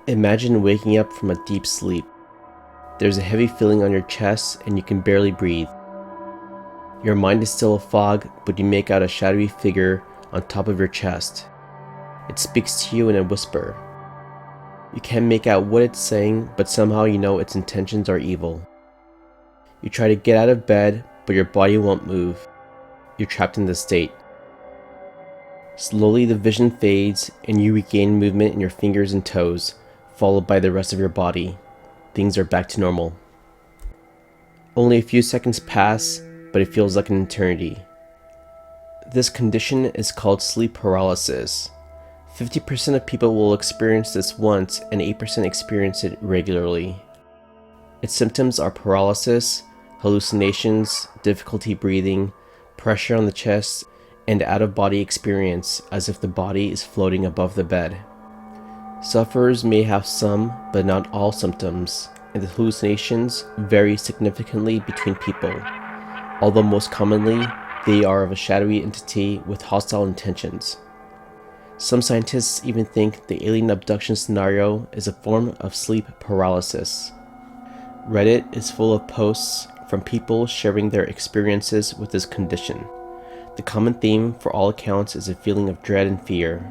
Imagine waking up from a deep sleep. There's a heavy feeling on your chest and you can barely breathe. Your mind is still a fog, but you make out a shadowy figure on top of your chest. It speaks to you in a whisper. You can't make out what it's saying, but somehow you know its intentions are evil. You try to get out of bed, but your body won't move. You're trapped in this state. Slowly the vision fades and you regain movement in your fingers and toes, followed by the rest of your body. Things are back to normal. Only a few seconds pass, but it feels like an eternity. This condition is called sleep paralysis. 50% of people will experience this once and 8% experience it regularly. Its symptoms are paralysis, hallucinations, difficulty breathing, pressure on the chest, and out-of-body experience as if the body is floating above the bed. Sufferers may have some, but not all symptoms, and the hallucinations vary significantly between people, although most commonly, they are of a shadowy entity with hostile intentions. Some scientists even think the alien abduction scenario is a form of sleep paralysis. Reddit is full of posts from people sharing their experiences with this condition. The common theme for all accounts is a feeling of dread and fear.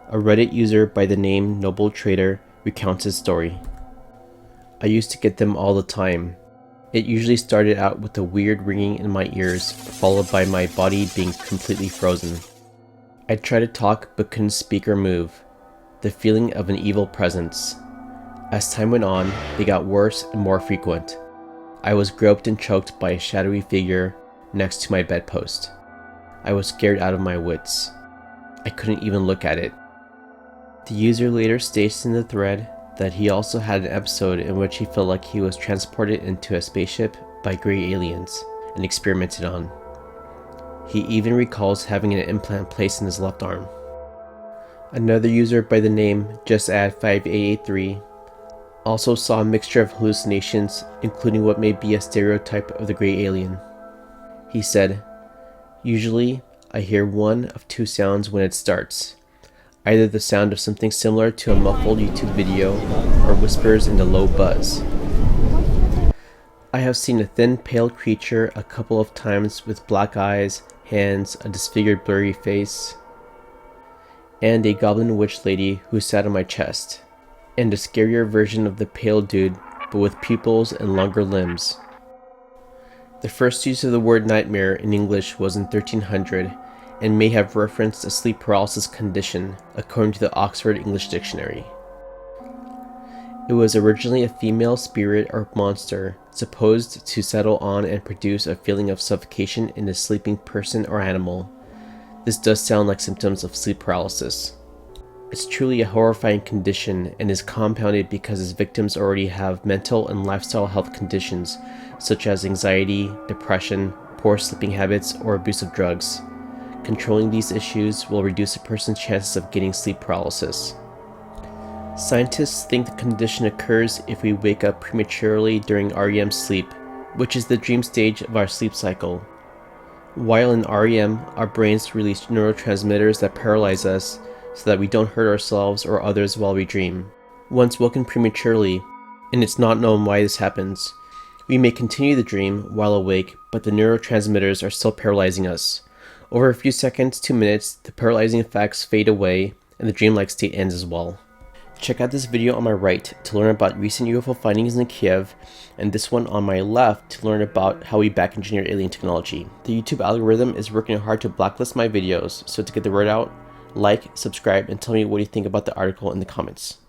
A Reddit user by the name Noble Trader recounts his story. I used to get them all the time. It usually started out with a weird ringing in my ears, followed by my body being completely frozen. I'd try to talk but couldn't speak or move. The feeling of an evil presence. As time went on, they got worse and more frequent. I was groped and choked by a shadowy figure next to my bedpost. I was scared out of my wits. I couldn't even look at it. The user later states in the thread that he also had an episode in which he felt like he was transported into a spaceship by gray aliens and experimented on. He even recalls having an implant placed in his left arm. Another user by the name JustAdd5883 also saw a mixture of hallucinations, including what may be a stereotype of the gray alien. He said, "Usually, I hear one of two sounds when it starts. Either the sound of something similar to a muffled YouTube video or whispers and a low buzz. I have seen a thin, pale creature a couple of times with black eyes, hands, a disfigured, blurry face, and a goblin witch lady who sat on my chest, and a scarier version of the pale dude, but with pupils and longer limbs." The first use of the word nightmare in English was in 1300 and may have referenced a sleep paralysis condition according to the Oxford English Dictionary. It was originally a female spirit or monster supposed to settle on and produce a feeling of suffocation in a sleeping person or animal. This does sound like symptoms of sleep paralysis. It's truly a horrifying condition and is compounded because its victims already have mental and lifestyle health conditions such as anxiety, depression, poor sleeping habits, or abuse of drugs. Controlling these issues will reduce a person's chances of getting sleep paralysis. Scientists think the condition occurs if we wake up prematurely during REM sleep, which is the dream stage of our sleep cycle. While in REM, our brains release neurotransmitters that paralyze us so that we don't hurt ourselves or others while we dream. Once woken prematurely, and it's not known why this happens, we may continue the dream while awake, but the neurotransmitters are still paralyzing us. Over a few seconds to minutes, the paralyzing effects fade away and the dreamlike state ends as well. Check out this video on my right to learn about recent UFO findings in Kiev, and this one on my left to learn about how we back engineer alien technology. The YouTube algorithm is working hard to blacklist my videos, so to get the word out, like, subscribe, and tell me what you think about the article in the comments.